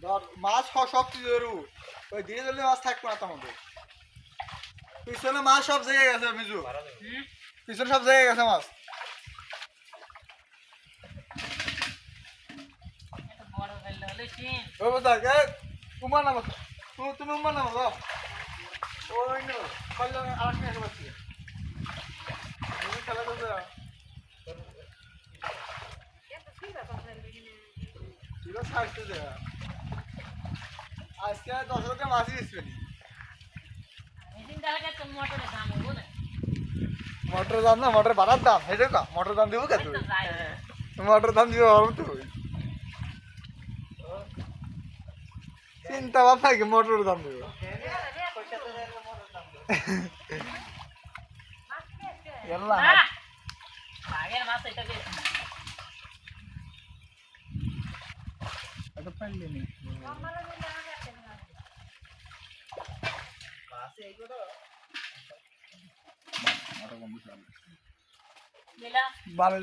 ধর মাছ সব কিছু ওই ধীরে ধীরে মাছ থাকবে না তোমাদের পিছনে মাছ সব জায়গায় গেছে মিজু পিছনে সব জায়গায় গেছে মাছ উমার নাম তুমি উমার নাম ওই আর খেলা করবে আজকে 10 টাকা মাছই দিচ্ছি মটর দাম না মটর বাড়ার দাম হেঁটে কা মটর দাম দিব কে তুই মটর দাম দিব তুই চিন্তা ভাবনা কি মটর দাম দিব ভালো